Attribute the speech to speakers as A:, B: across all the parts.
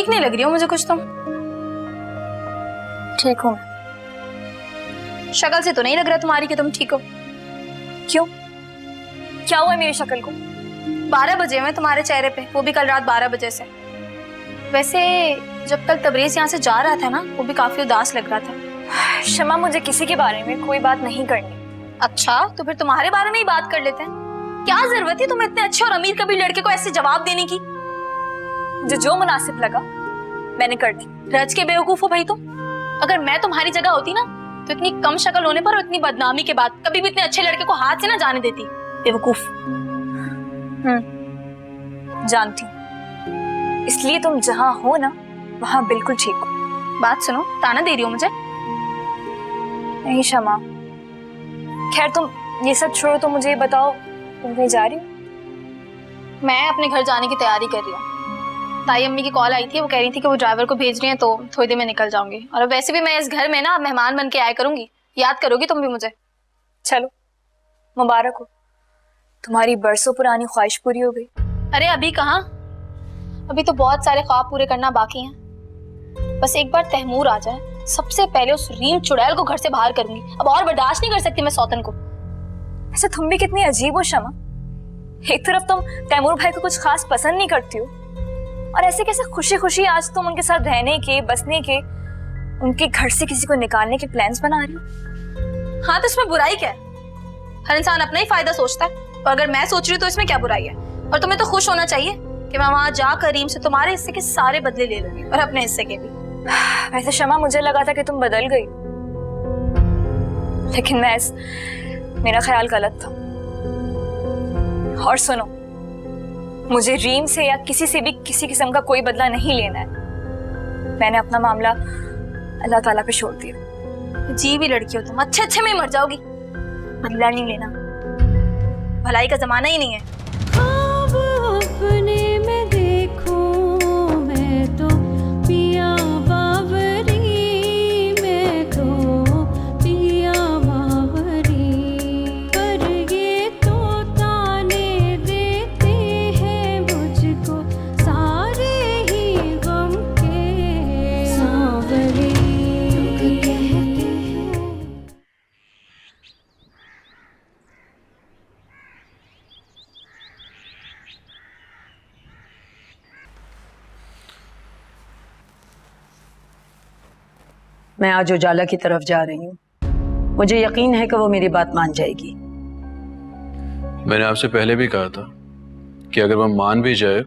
A: ठीक नहीं लग रही हो मुझे कुछ तुम।
B: ठीक हूँ।
A: शक्ल से तो नहीं लग रहा तुम्हारी कि तुम ठीक हो।
B: क्यों, क्या हुआ है मेरी शक्ल को?
A: 12 बजे हुए तुम्हारे चेहरे पे, वो भी कल रात 12 बजे से। वैसे जब कल तबरेज यहाँ से जा रहा था ना, वो भी काफी उदास लग रहा था।
B: शमा, मुझे किसी के बारे में कोई बात नहीं करनी।
A: अच्छा, तो फिर तुम्हारे बारे में ही बात कर लेते हैं। क्या जरूरत है तुम्हें इतने अच्छे और अमीर कबीर लड़के को ऐसे जवाब देने की?
B: जो मुनासिब लगा मैंने कर दी।
A: रज के बेवकूफ हो भाई तुम। अगर मैं तुम्हारी जगह होती ना, तो इतनी कम शक्ल होने पर और इतनी बदनामी के बाद कभी भी इतने अच्छे लड़के को हाथ से ना जाने देती। बेवकूफ।
B: जानती हूँ, इसलिए तुम जहाँ हो ना वहाँ बिल्कुल ठीक हो।
A: बात सुनो, ताना दे रही हो मुझे?
B: नहीं शमा, खैर तुम ये सब छोड़ो, तो मुझे बताओ तुम कहीं जा रही हो?
A: मैं अपने घर जाने की तैयारी कर रही हूँ। ताई अम्मी की कॉल आई थी, वो कह रही थी कि वो ड्राइवर को भेज रही हैं, तो थोड़ी देर में निकल जाऊंगी। और अब वैसे भी मैं इस घर में ना मेहमान बन के आया करूंगी। याद करोगी तुम भी मुझे?
B: चलो, मुबारक हो, तुम्हारी बरसों पुरानी ख्वाहिश पूरी हो गई।
A: अरे अभी कहाँ, अभी तो बहुत सारे ख्वाब पूरे करना बाकी हैं। बस एक बार तैमूर आ जाए, सबसे पहले उस रीम चुड़ैल को घर से बाहर करूंगी। अब और बर्दाश्त नहीं कर सकती मैं सौतन को।
B: ऐसे तुम भी कितनी अजीब हो शमा। एक तरफ तुम तैमूर भाई को कुछ खास पसंद नहीं करती हो, और ऐसे कैसे खुशी खुशी आज तुम उनके साथ रहने के, बसने के, उनके घर से किसी को निकालने के प्लान्स बना रही हो।
A: हाँ, तो इसमें बुराई क्या है? हर इंसान अपना ही फायदा सोचता है, और अगर मैं सोच रही हूँ तो इसमें क्या बुराई है? और तुम्हें तो खुश होना चाहिए कि मैं वहां जाकर रीम से तुम्हारे हिस्से के सारे बदले ले लूंगी, और अपने हिस्से के भी।
B: वैसे शमा, मुझे लगा था कि तुम बदल गई, लेकिन मेरा ख्याल गलत था। और सुनो, मुझे रीम से या किसी से भी किसी किस्म का कोई बदला नहीं लेना है। मैंने अपना मामला अल्लाह ताला पे छोड़ दिया।
A: जी भी लड़की हो तुम, अच्छे अच्छे में ही मर जाओगी। बदला नहीं लेना, भलाई का जमाना ही नहीं है।
C: अपने में देखूं मैं तो पिया बावरी, मैं तो पिया बावरी, पर ये तो ताने देते हैं मुझको सारे ही गम के सांवरे कहते हैं।
D: मैं आज उजाला की तरफ जा रही हूँ। मुझे यकीन है कि वो मेरी बात मान जाएगी।
E: मैंने आपसे पहले भी कहा था कि अगर वो मान भी जाए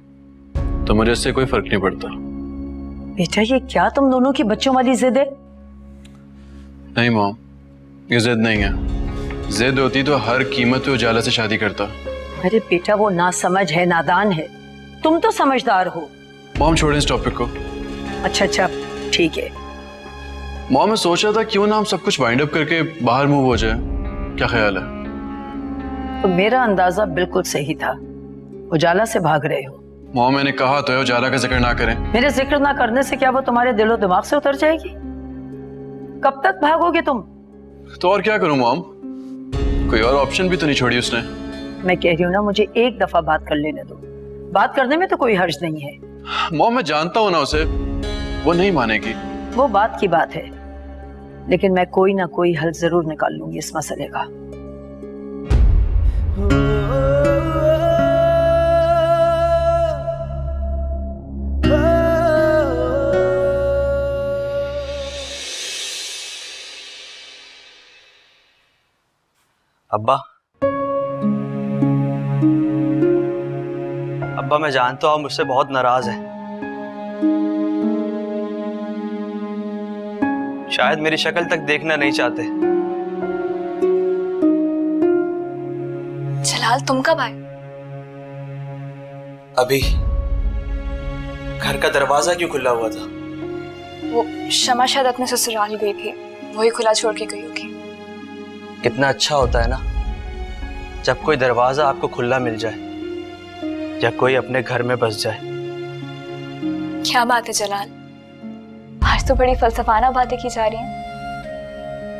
E: तो मुझे इससे कोई फर्क नहीं पड़ता।
D: बेटा, ये क्या तुम दोनों की बच्चों वाली जिद है?
E: नहीं मॉम, ये जिद नहीं है। जिद होती तो हर कीमत पे उजाला से शादी करता।
D: अरे बेटा, वो नासमझ है, नादान है। तुम तो समझदार हो।
E: मॉम छोड़ें इस टॉपिक को।
D: अच्छा ठीक है।
E: मॉम, मैं सोच रहा था क्यों ना हम सब कुछ वाइंड अप करके बाहर मूव हो जाए, क्या ख्याल है?
D: तो मेरा अंदाजा बिल्कुल सही था, उजाला से भाग रहे हो।
E: मॉम, मैंने कहा तो है उजाला का जिक्र ना करें।
D: मेरे जिक्र ना करने से क्या वो तुम्हारे दिलो दिमाग से उतर जाएगी? कब तक भागोगे तुम?
E: तो और क्या करूं मॉम, कोई और ऑप्शन भी तो नहीं छोड़ी उसने।
D: मैं कह रही हूँ ना, मुझे एक दफा बात कर लेने दो। बात करने में तो कोई हर्ज नहीं है।
E: मॉम, मैं जानता हूं ना उसे, वो नहीं मानेगी।
D: वो बात की बात है, लेकिन मैं कोई ना कोई हल जरूर निकाल लूंगी इस मसले का।
F: अब्बा, मैं जानता हूँ आप मुझसे बहुत नाराज हैं। शायद मेरी शक्ल तक देखना नहीं चाहते।
B: जलाल, तुम कब आए?
F: अभी। घर का दरवाजा क्यों खुला हुआ था?
B: वो शमा शायद अपने ससुराल गई थी, वही खुला छोड़ के गई होगी।
F: कितना अच्छा होता है ना जब कोई दरवाजा आपको खुला मिल जाए या कोई अपने घर में बस जाए।
B: क्या बात है जलाल, आज तो बड़ी फलसफाना बातें की जा रही हैं।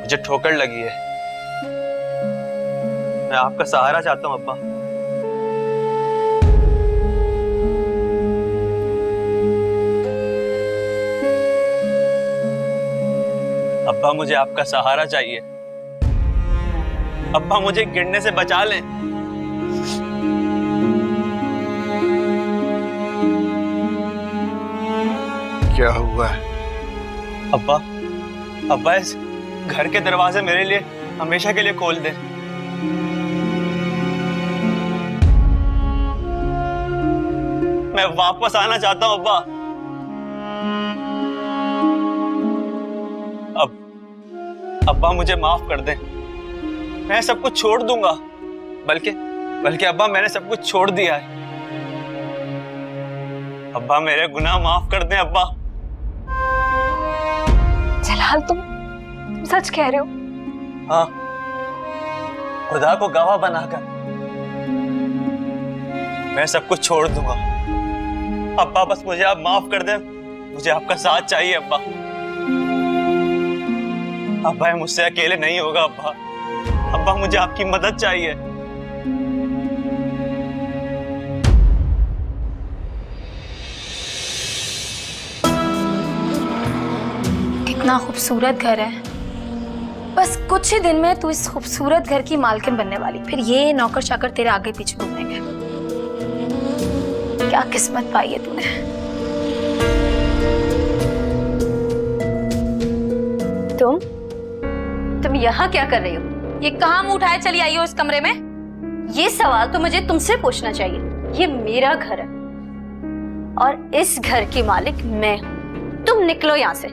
F: मुझे ठोकर लगी है, मैं आपका सहारा चाहता हूँ अब्बा। अब्बा मुझे आपका सहारा चाहिए। अब्बा मुझे गिरने से बचा लें।
G: क्या हुआ है?
F: अब्बा, अब्बा इस घर के दरवाजे मेरे लिए हमेशा के लिए खोल दे। मैं वापस आना चाहता हूं अब्बा। अब्बा मुझे माफ कर दे। मैं सब कुछ छोड़ दूंगा। बल्कि अब्बा मैंने सब कुछ छोड़ दिया है। अब्बा मेरे गुनाह माफ कर दें अब्बा।
B: जलाल, तुम सच कह रहे हो?
F: हाँ, खुदा को गवाह बनाकर मैं सब कुछ छोड़ दूंगा। अब्बा बस मुझे आप माफ कर दें। मुझे आपका साथ चाहिए अब्बा। अब्बा मुझसे अकेले नहीं होगा अब्बा। अब्बा मुझे आपकी मदद चाहिए।
A: कितना खूबसूरत घर है। बस कुछ ही दिन में तू इस खूबसूरत घर की मालकिन बनने वाली, फिर ये नौकर चाकर तेरे आगे पीछे घूमेंगे। क्या किस्मत पाई है तूने।
H: तुम यहाँ क्या कर रही हो?
A: ये कहाँ मुंह उठाए चली आई हो इस कमरे में?
H: ये सवाल तो मुझे तुमसे पूछना चाहिए। ये मेरा घर है और इस घर की मालिक मैं हूँ। तुम निकलो यहाँ से।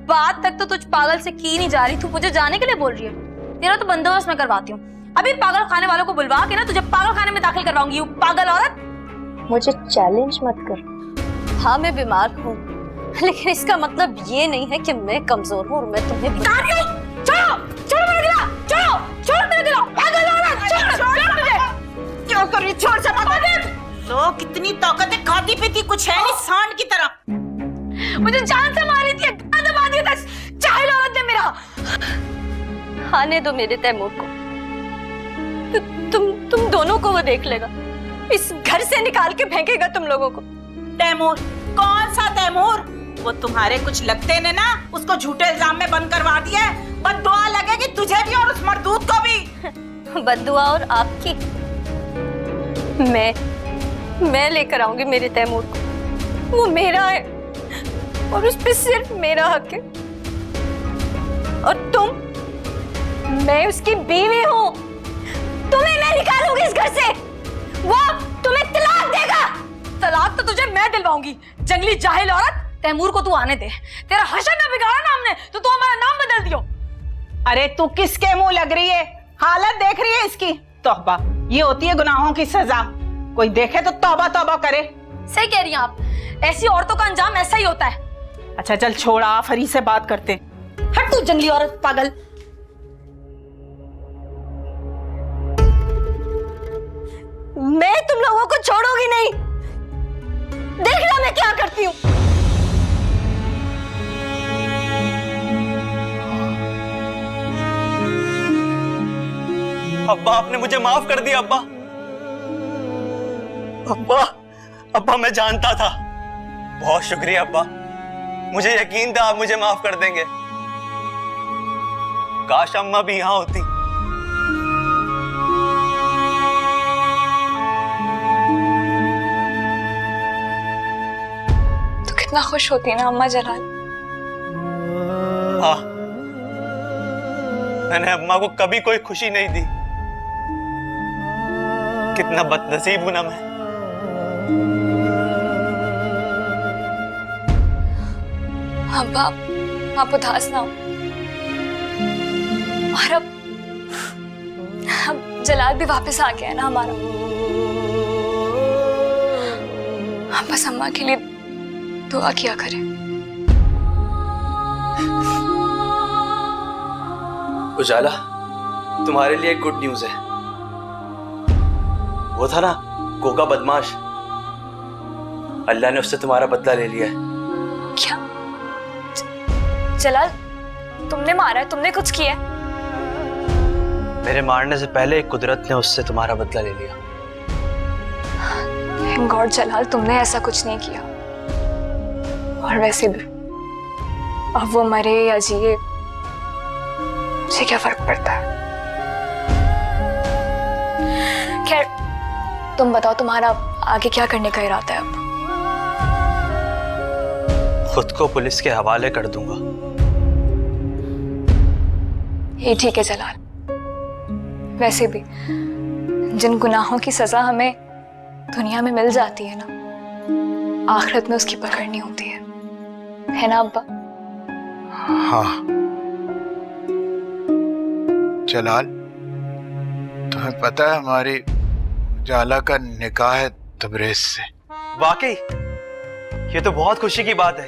A: बात तक तो तुझ पागल से की नहीं जा रही, तू मुझे जाने के लिए बोल रही है। तेरा तो बंदोबस्त मैं करवाती हूँ। अभी पागल खाने वालों को बुलवा के ना तुझे पागल खाने में दाखिल करवाऊंगी। यू पागल औरत।
H: मुझे चैलेंज मत कर। हाँ, मैं बीमार हूँ, लेकिन इसका मतलब ये नहीं है कि मैं कमजोर हूँ और मैं तुम्हें
I: क्यों कर रही? छोड़ लो, कितनी ताकत है, खाती पीती कुछ है नहीं, सांड की तरह।
A: मुझे जान से मारी थी, दबा दिया था चाहे औरत ने मेरा।
H: आने दो मेरे तैमूर को। तुम दोनों को वो देख लेगा। इस घर से निकाल के फेंकेगा तुम लोगों को।
I: तैमूर? कौन सा तैमूर? वो तुम्हारे कुछ लगते ने ना, उसको झूठे इल्जाम में बंद करवा दिया है। बद्दुआ लगेगी तुझे भी और उस मर्दूद को भी।
H: बद्दुआ और आपकी? मैं लेकर आऊंगी मेरे तैमूर को। वो मेरा है और उस पे सिर्फ मेरा हक है। और मैं उसकी बीवी हूँ। तुम्हें मैं निकालूंगी इस घर से। वो तुम्हें तलाक देगा।
A: तलाक तो तुझे मैं दिलवाऊंगी, जंगली जाहिल औरत। तैमूर को तू आने दे। तेरा हशर ना बिगाड़ा ना हमने तो तू हमारा नाम बदल दियो।
I: अरे तू किसके मुंह लग रही है? हालत देख रही है इसकी। तौबा, ये होती है गुनाहों की सजा। कोई देखे तो तौबा तौबा करे।
A: सही कह रही हैं आप, ऐसी औरतों का अंजाम ऐसा ही होता है।
I: अच्छा चल छोड़ा, फरी से बात करते।
A: हट तू जंगली औरत, पागल।
H: मैं तुम लोगों को छोड़ूंगी नहीं। देखना मैं क्या करती हूँ।
F: अब्बा आपने मुझे माफ कर दिया अब्बा। अब्बा मैं जानता था। बहुत शुक्रिया अब्बा। मुझे यकीन था आप मुझे माफ कर देंगे। काश अम्मा भी यहाँ होती।
B: तो कितना खुश होती ना अम्मा जलाल।
F: हाँ, मैंने अम्मा को कभी कोई खुशी नहीं दी। कितना बदनसीब हूं ना मैं।
B: अब्बा, आप उदास ना हो। और अब जलाल भी वापस आ गया है ना हमारा। हम बस अम्मा के लिए दुआ किया करें।
F: उजाला, तुम्हारे लिए एक गुड न्यूज है। वो था ना गोगा बदमाश, अल्लाह ने उससे तुम्हारा बदला ले लिया है।
B: क्या जलाल, तुमने मारा है? तुमने कुछ किया है?
F: मेरे मारने से पहले कुदरत ने उससे तुम्हारा बदला ले लिया।
B: थैंक गॉड जलाल, तुमने ऐसा कुछ नहीं किया। और वैसे भी अब वो मरे या जिए मुझे क्या फर्क पड़ता है। खैर, तुम बताओ तुम्हारा आगे क्या करने का इरादा है अब?
F: खुद को पुलिस के हवाले कर दूंगा।
B: ये ठीक है जलाल। वैसे भी जिन गुनाहों की सजा हमें दुनिया में मिल जाती है ना, आखिरत में उसकी पकड़नी होती है ना अब्बा?
G: हाँ जलाल, तुम्हें पता है हमारी उजाला का निकाह है तबरेज से।
F: वाकई ये तो बहुत खुशी की बात है।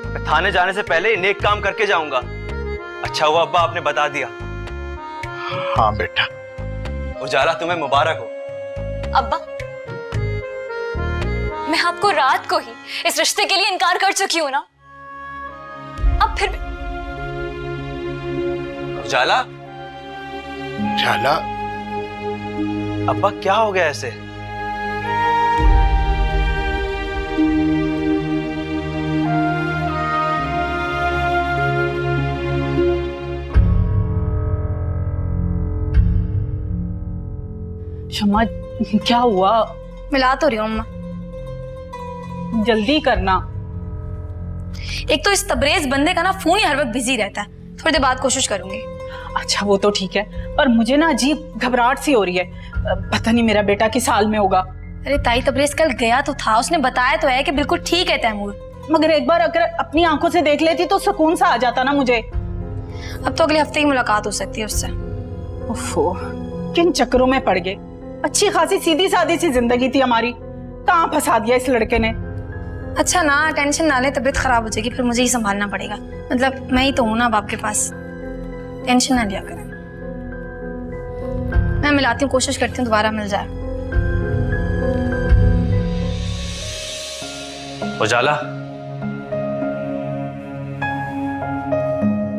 F: मैं थाने जाने से पहले ही नेक काम करके जाऊंगा। अच्छा हुआ अब्बा आपने बता दिया।
G: हाँ बेटा।
F: उजाला तुम्हें मुबारक हो।
B: अब्बा, मैं आपको रात को ही इस रिश्ते के लिए इनकार कर चुकी हूं ना, अब फिर भी।
F: उजाला,
G: उजाला,
F: अब्बा क्या हो गया ऐसे?
I: शमा, क्या हुआ?
A: मिला तो रही हूँ अम्मा।
I: जल्दी करना।
A: एक तो इस तबरेज बंदे का ना फोन ही हर वक्त बिजी रहता है। थोड़ी देर बाद कोशिश करूंगी।
I: अच्छा वो तो ठीक है, पर मुझे ना अजीब घबराहट सी हो रही है। पता नहीं मेरा बेटा किस हाल में होगा।
A: अरे ताई, तबरेज कल गया तो था, उसने बताया तो है कि बिल्कुल ठीक है तैमूर।
I: मगर एक बार अगर अपनी आंखों से देख लेती तो सुकून सा आ जाता ना मुझे।
A: अब तो अगले हफ्ते ही मुलाकात हो सकती है उससे।
I: उफ़ो, किन चक्करों में पड़ गए। अच्छी खासी सीधी सादी सी जिंदगी थी हमारी, कहाँ फंसा दिया इस लड़के ने।
A: अच्छा ना, टेंशन ना ले, तबीयत खराब हो जाएगी फिर मुझे ही संभालना पड़ेगा। मतलब मैं ही तो हूं ना बाप के पास, टेंशन ना लिया करें। मैं मिलाती हूँ, कोशिश करती हूँ दोबारा मिल जाए।
F: उजाला,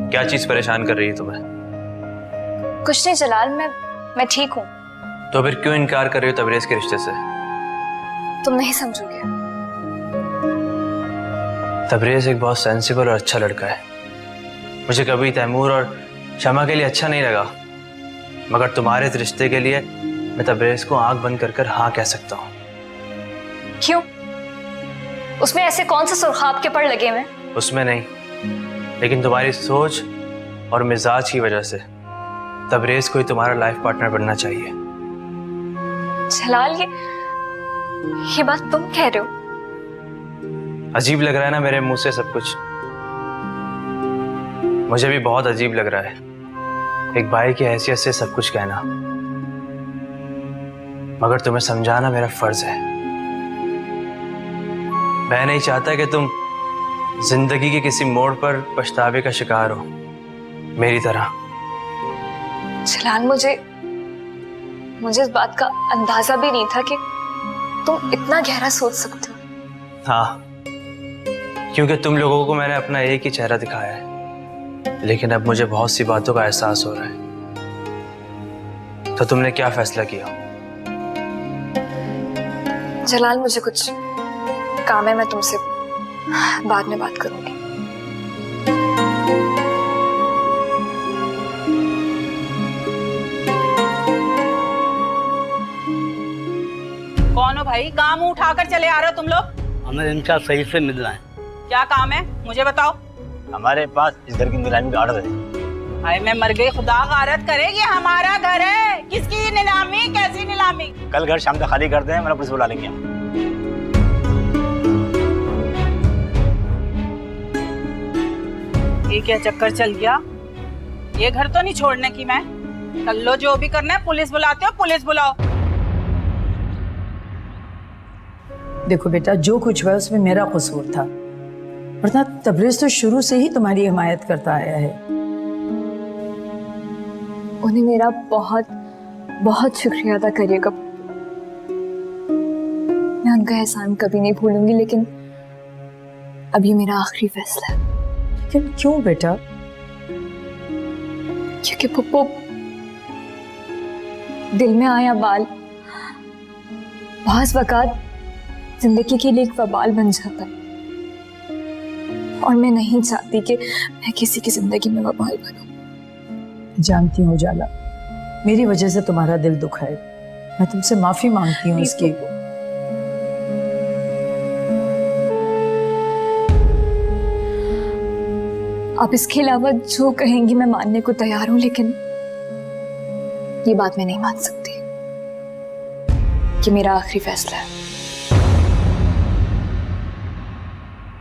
F: क्या चीज परेशान कर रही है तुम्हें?
B: कुछ नहीं जलाल, मैं ठीक हूँ।
F: तो फिर क्यों इनकार कर रही हो तबरेज के रिश्ते से?
B: तुम नहीं समझोगे।
F: तबरेज एक बहुत सेंसिबल और अच्छा लड़का है। मुझे कभी तैमूर और शमा के लिए अच्छा नहीं लगा, मगर तुम्हारे इस रिश्ते के लिए मैं तबरेज को आंख बंद कर कर हाँ कह सकता हूँ।
B: क्यों? उसमें ऐसे कौन से सुर्खाब के पड़ लगे हुए?
F: उसमें नहीं, लेकिन तुम्हारी सोच और मिजाज की वजह से तबरेज को ही तुम्हारा लाइफ पार्टनर बनना चाहिए।
B: जलाल, ये बात तुम कह रहे हो?
F: अजीब लग रहा है ना मेरे मुंह से सब कुछ? मुझे भी बहुत अजीब लग रहा है, एक भाई की हैसियत से सब कुछ कहना, मगर तुम्हें समझाना मेरा फर्ज है। मैं नहीं चाहता कि तुम जिंदगी के किसी मोड़ पर पछतावे का शिकार हो मेरी तरह।
B: जलाल, मुझे इस बात का अंदाजा भी नहीं था कि तुम इतना गहरा सोच सकते हो।
F: हाँ, क्योंकि तुम लोगों को मैंने अपना एक ही चेहरा दिखाया है, लेकिन अब मुझे बहुत सी बातों का एहसास हो रहा है। तो तुमने क्या फैसला किया?
B: जलाल, मुझे कुछ काम है, मैं तुमसे बाद में बात करूंगी।
I: कौन हो भाई? काम उठाकर चले आ रहे हो तुम लोग?
J: हमें इनका सही से मिलना है।
I: क्या काम है मुझे बताओ।
J: हमारे पास इस घर की नीलामी का ऑर्डर है।
I: भाई मैं मर गई, खुदा गारत करेगी, हमारा घर है। किसकी नीलामी? कैसी नीलामी?
J: कल घर शाम तक खाली कर दें, वरना पुलिस बुला लेंगे हम।
I: ये क्या चक्कर चल गया? ये घर तो नहीं छोड़ने की मैं। कर लो जो भी करना है, पुलिस बुलाते हो पुलिस बुलाओ।
D: देखो बेटा, जो कुछ हुआ उसमें मेरा कसूर था, वरना तबरेज तो शुरू से ही तुम्हारी हिमायत करता आया है।
B: उन्हें मेरा बहुत बहुत शुक्रिया अदा करिएगा। मैं उनका एहसान कभी नहीं भूलूंगी, लेकिन अब ये मेरा आखिरी फैसला है।
D: लेकिन क्यों बेटा?
B: क्योंकि पप्पू, दिल में आया बाल बहुत वक़्त जिंदगी के लिए एक वबाल बन जाता है, और मैं नहीं चाहती कि मैं किसी की जिंदगी में वबाल बनूं।
D: जानती हूँ उजाला, मेरी वजह से तुम्हारा दिल दुखा है। मैं तुमसे माफी मांगती हूँ इसकी।
B: आप इसके अलावा जो कहेंगी मैं मानने को तैयार हूं, लेकिन ये बात मैं नहीं मान सकती। ये मेरा आखिरी फैसला है।